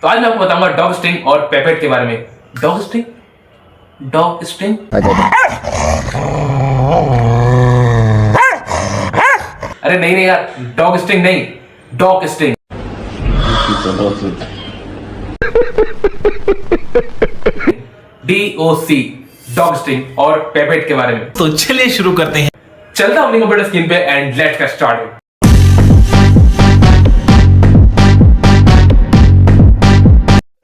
तो आज मैं आपको बताऊंगा डॉग स्ट्रिंग और पेपेट के बारे में। Dog string, dog string. अरे नहीं नहीं यार, डॉग स्ट्रिंग नहीं, dog string. DOC, dog string और पेपेट के बारे में। तो चलिए शुरू करते हैं। चलता हूं अपनी कंप्यूटर स्क्रीन पे एंड लेट्स गेट स्टार्टेड।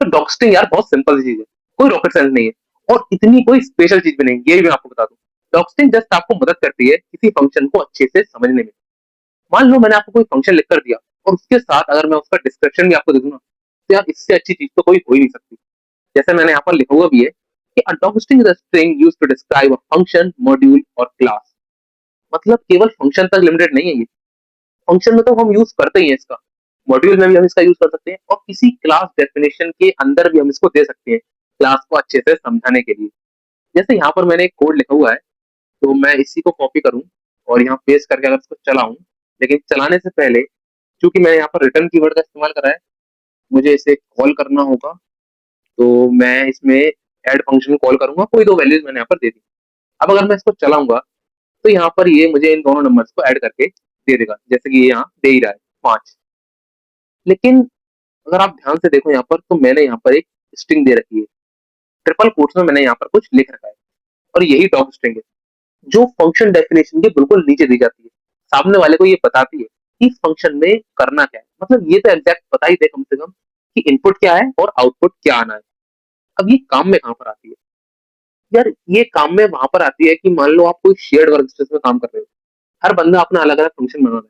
तो डॉग स्ट्रिंग यार बहुत सिंपल सी चीज है, कोई रॉकेट साइंस नहीं है और इतनी कोई स्पेशल चीज भी नहीं, ये भी मैं आपको बता दूं। डॉग स्ट्रिंग जस्ट आपको मदद करती है किसी फंक्शन को अच्छे से समझने में। मान लो मैंने आपको कोई फंक्शन लिख कर दिया और उसके साथ अगर मैं उसका डिस्क्रिप्शन भी आपको दे दूं ना, तो यार इससे अच्छी चीज तो कोई हो ही नहीं सकती। जैसे मैंने यहाँ पर लिखा हुआ भी है कि a doc string is a string used to describe a function, module और क्लास। मतलब केवल फंक्शन तक लिमिटेड नहीं है ये। फंक्शन में तो हम यूज करते ही हैं इसका, मॉड्यूल में भी हम इसका यूज कर सकते हैं और किसी क्लास डेफिनेशन के अंदर भी हम इसको दे सकते हैं क्लास को अच्छे से समझाने के लिए। जैसे यहाँ पर मैंने एक कोड लिखा हुआ है, तो मैं इसी को कॉपी करूँ और यहाँ पेस्ट करके अगर इसको चलाऊं, लेकिन चलाने से पहले क्योंकि मैंने यहाँ पर रिटर्न कीवर्ड का इस्तेमाल करा है, मुझे इसे कॉल करना होगा। तो मैं इसमें ऐड फंक्शन कॉल करूंगा, कोई दो वैल्यूज मैंने यहाँ पर दे दी। अब अगर मैं इसको चलाऊंगा तो यहाँ पर ये मुझे इन दोनों नंबर्स को ऐड करके दे देगा, जैसे कि ये यहाँ दे ही रहा है 5। लेकिन अगर आप ध्यान से देखो यहाँ पर, तो मैंने यहाँ पर एक स्ट्रिंग दे रखी है, ट्रिपल कोट्स में मैंने यहाँ पर कुछ लिख रखा है और यही डॉग स्ट्रिंग है जो फंक्शन डेफिनेशन के बिल्कुल नीचे दी जाती है। सामने वाले को ये बताती है कि फंक्शन में करना क्या है। मतलब ये तो एग्जैक्ट बता ही दे कम से कम कि इनपुट क्या है और आउटपुट क्या आना है। अब ये काम में कहाँ पर आती है यार? ये काम में वहां पर आती है कि मान लो आप कोई शेयर्ड वर्क स्पेस में काम कर रहे हो, हर बंदा अपना अलग अलग फंक्शन बना रहा है,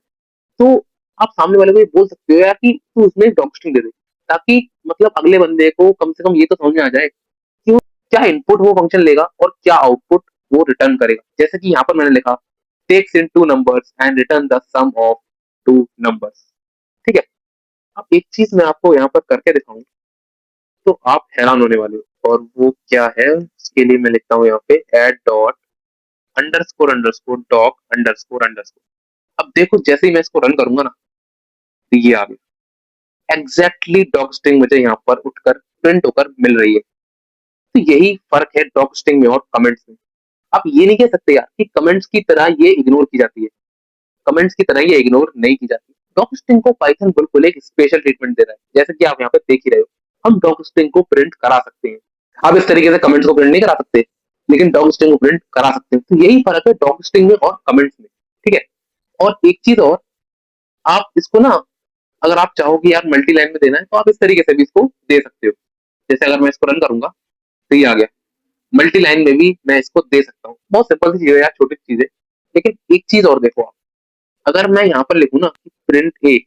तो आप सामने वाले को ये बोल सकते हो यार कि तू उसमें डॉग स्ट्रिंग दे दे, ताकि मतलब अगले बंदे को कम से कम ये तो समझ में आ जाए कि वो क्या इनपुट वो फंक्शन लेगा और क्या आउटपुट वो रिटर्न करेगा। जैसे कि यहाँ पर मैंने लिखा takes in two numbers and return the sum of two numbers. ठीक है, अब एक चीज मैं आपको यहाँ पर करके दिखाऊं तो आप हैरान होने वाले हो, और वो क्या है उसके लिए मैं लिखता हूँ यहाँ पे add dot underscore underscore doc underscore underscore. अब देखो जैसे ही मैं इसको रन करूंगा ना, तो ये आ गया एग्जैक्टली डॉग स्ट्रिंग मुझे यहाँ पर उठकर प्रिंट होकर मिल रही है। तो यही फर्क है डॉग स्ट्रिंग में और कमेंट्स में। आप ये नहीं कह सकते यार कि कमेंट्स की तरह ये इग्नोर की जाती है, कमेंट्स की तरह ये इग्नोर नहीं की जाती। डॉग स्ट्रिंग को पाइथन बिल्कुल एक स्पेशल ट्रीटमेंट दे रहा है, जैसे कि आप यहाँ पे देख ही रहे हो। हम डॉग स्ट्रिंग को प्रिंट करा सकते हैं, आप इस तरीके से कमेंट्स को प्रिंट नहीं करा सकते, लेकिन डॉग स्ट्रिंग को प्रिंट करा सकते हैं। तो यही फर्क है डॉग स्ट्रिंग में और कमेंट्स में। ठीक है, और एक चीज और, आप इसको ना अगर आप चाहो कि यार मल्टी लाइन में देना है तो आप इस तरीके से भी इसको दे सकते हो। जैसे अगर मैं इसको रन करूंगा तो ये आ गया, मल्टी लाइन में भी मैं इसको दे सकता हूँ। बहुत सिंपल सी चीज है यार, छोटी चीज है। लेकिन एक चीज और देखो आप, अगर मैं यहाँ पर लिखूँ ना प्रिंट ए,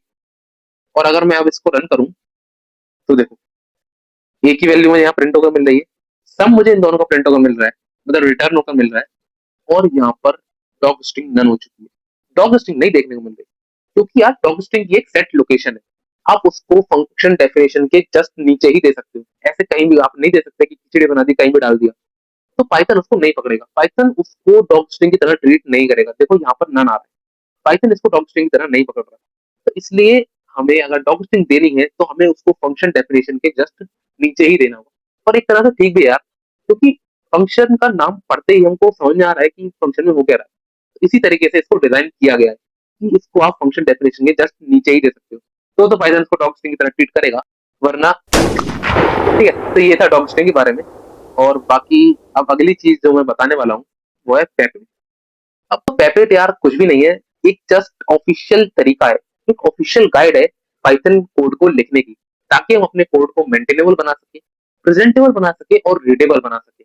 और अगर मैं अब इसको रन करूं तो देखो ए की वैल्यू मुझे यहाँ प्रिंट होकर मिल रही है, सम मुझे इन दोनों का प्रिंट होकर मिल रहा है, मतलब रिटर्न होकर मिल रहा है, और यहाँ पर डॉग स्ट्रिंग नन हो चुकी है। डॉग स्ट्रिंग नहीं देखने को मिल रही, क्योंकि यार डॉग स्ट्रिंग की एक सेट लोकेशन है। आप उसको फंक्शन डेफिनेशन के जस्ट नीचे ही दे सकते हो, ऐसे कहीं भी आप नहीं दे सकते कि खिचड़ी बना दी कहीं भी डाल दिया, तो पाइथन उसको नहीं पकड़ेगा, पाइथन उसको डॉग स्ट्रिंग की तरह ट्रीट नहीं करेगा। देखो यहाँ पर नन आ रहा है, पाइथन इसको डॉग स्ट्रिंग की तरह नहीं पकड़ रहा। तो इसलिए हमें अगर डॉग स्ट्रिंग देनी है तो हमें उसको फंक्शन डेफिनेशन के जस्ट नीचे ही देना होगा। और एक तरह से ठीक भी है यार, क्योंकि फंक्शन का नाम पढ़ते ही हमको समझ में आ रहा है कि फंक्शन में हो क्या रहा है। तो इसी तरीके से इसको डिजाइन किया गया है कि इसको आप फंक्शन डेफिनेशन के जस्ट नीचे ही दे सकते हो, तो पाइथन इसको डॉग स्ट्रिंग की तरह ट्रीट करेगा, वरना। ठीक है, तो ये था डॉग स्ट्रिंग के बारे में। और बाकी अब अगली चीज जो मैं बताने वाला हूँ वो है पैकेट। अब तो पैपेट यार कुछ भी नहीं है, एक जस्ट ऑफिशियल तरीका है, एक ऑफिशियल गाइड है पाइथन कोड को लिखने की, ताकि हम अपने कोड को मेंटेनेबल बना सके, प्रेजेंटेबल बना सके और रीडेबल बना सके।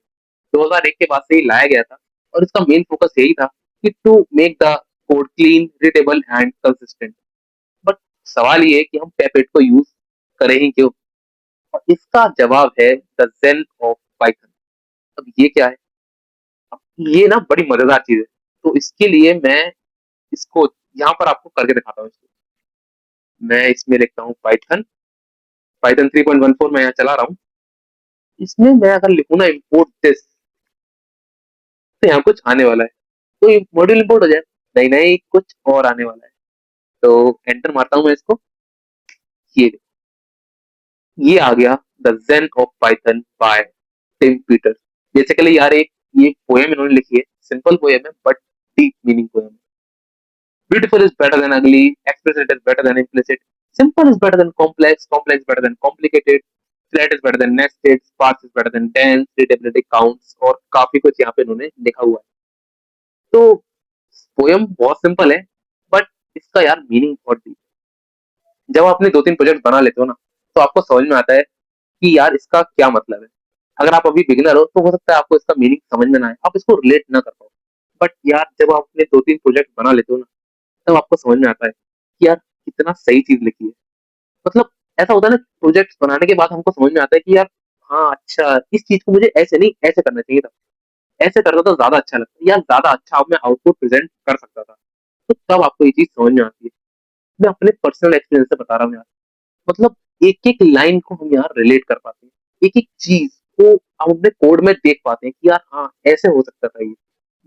2001 के बाद से ही लाया गया था और इसका मेन फोकस यही था कि to make the code clean, readable and consistent. But सवाल ये है कि हम पैपेट को यूज करें ही क्यों? और इसका जवाब है द जेन ऑफ पाइथन। अब ये क्या है? अब ये ना बड़ी मजेदार चीज है, तो इसके लिए मैं इसको यहाँ पर आपको करके दिखाता हूँ। इसको मैं इसमें लिखता हूँ पाइथन, पाइथन 3.14 मैं यहाँ चला रहा हूँ। इसमें मैं अगर लिखूँ ना इम्पोर्ट दिस, तो यहाँ कुछ आने वाला है, तो मॉड्यूल इम्पोर्ट हो जाए। नहीं नहीं, कुछ और आने वाला है। तो एंटर मारता हूँ मैं इसको, ये ये आ गया the Zen of Python by Tim Peters. Basically यार एक ये पोएम इन्होंने लिखी है, सिंपल पोएम है बट डीप मीनिंग पोएम है। Beautiful is better than ugly, explicit is better than implicit, simple is better than complex, complex better than complicated, flat is better than nested, sparse is better than dense, readability counts, और काफी कुछ यहाँ पे इन्होंने लिखा हुआ है। तो पोयम बहुत सिंपल है बट इसका यार मीनिंग बहुत डीप। जब आप अपने 2-3 प्रोजेक्ट बना लेते हो ना, तो आपको समझ में आता है कि यार इसका क्या मतलब है। अगर आप अभी बिगिनर हो तो हो सकता है आपको इसका मीनिंग समझ में ना आए, आप इसको रिलेट ना कर पाओ। बट यार जब आप अपने 2-3 प्रोजेक्ट बना लेते हो ना, तब आपको समझ में आता है कि यार कितना सही चीज लिखी है। मतलब ऐसा होता है ना, प्रोजेक्ट बनाने के बाद हमको समझ में आता है कि यार हाँ अच्छा, इस चीज को मुझे ऐसे नहीं ऐसे करना चाहिए था, ऐसे करता तो ज्यादा अच्छा लगता, या ज्यादा अच्छा मैं आउटपुट प्रेजेंट कर सकता था। तो तब आपको ये चीज समझ में आती है। मैं अपने पर्सनल एक्सपीरियंस से बता रहा हूँ यार। मतलब एक एक लाइन को हम यार रिलेट कर पाते हैं, एक एक चीज को हम अपने कोड में देख पाते हैं कि यार हाँ ऐसे हो सकता था ये।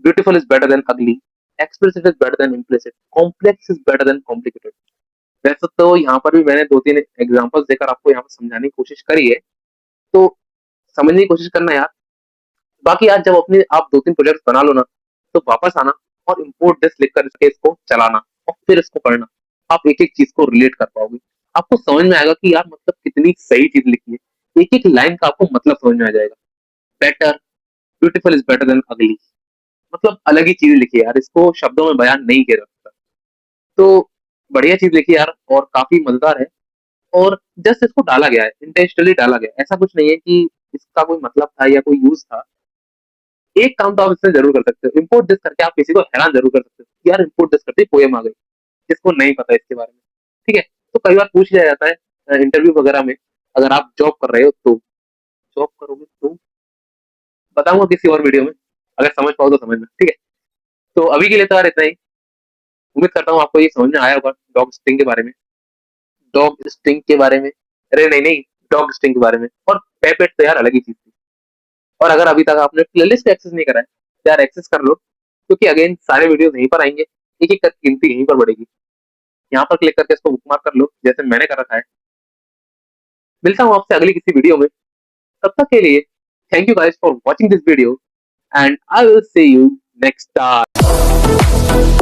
Beautiful is better than ugly, explicit is better than implicit, complex is better than complicated. वैसे तो यहाँ पर भी मैंने 2-3 एग्जांपल्स देकर आपको यहाँ पर समझाने की कोशिश करी है, तो समझने की कोशिश करना यार। बाकी यार जब अपने आप 2-3 प्रोजेक्ट बना लो ना, तो वापस आना और इम्पोर्ट दिस लिख कर इसके इसको चलाना और फिर इसको पढ़ना। आप एक एक चीज को रिलेट कर पाओगे, आपको समझ में आएगा कि यार मतलब कितनी सही चीज लिखी है। एक एक लाइन का आपको मतलब समझ में आ जाएगा। Better, beautiful is better than अगली, मतलब अलग ही चीज लिखी है यार, इसको शब्दों में बयान नहीं किया जा सकता। तो बढ़िया चीज लिखी है यार और काफी मजेदार है। और जस्ट इसको डाला गया है, इंटेंशनली डाला गया है, ऐसा कुछ नहीं है कि इसका कोई मतलब था या कोई यूज था। एक काम तो आप इससे जरूर कर सकते हो, इम्पोर्ट दिस करके आप किसी को हैरान जरूर कर सकते हो, यार इम्पोर्ट दिस करते पोएम आ गई, जिसको नहीं पता इसके बारे में। ठीक है, तो कई बार पूछ लिया जाता है इंटरव्यू वगैरह में, अगर आप जॉब कर रहे हो तो, जॉब करोगे तो बताऊंगा किसी और वीडियो में, अगर समझ पाओ तो समझना। ठीक है, तो अभी के लिए तो यार इतना ही। उम्मीद करता हूँ आपको ये समझ में आया होगा डॉग स्टिंग के बारे में, डॉग स्टिंग के बारे में, अरे नहीं नहीं, डॉग स्टिंग के बारे में। और पेपेट तो यार अलग ही चीज थी। और अगर अभी तक आपने प्लेलिस्ट पे एक्सेस नहीं करा है, तो यार एक्सेस कर लो, क्योंकि अगेन सारे वीडियोस यहीं पर आएंगे, एक एक करके गिनती यहीं पर बढ़ेगी। यहाँ पर क्लिक करके इसको बुकमार्क कर लो जैसे मैंने कर रखा है। मिलता हूँ आपसे अगली किसी वीडियो में, तब तक के लिए thank you guys for watching this video and I will see you next time.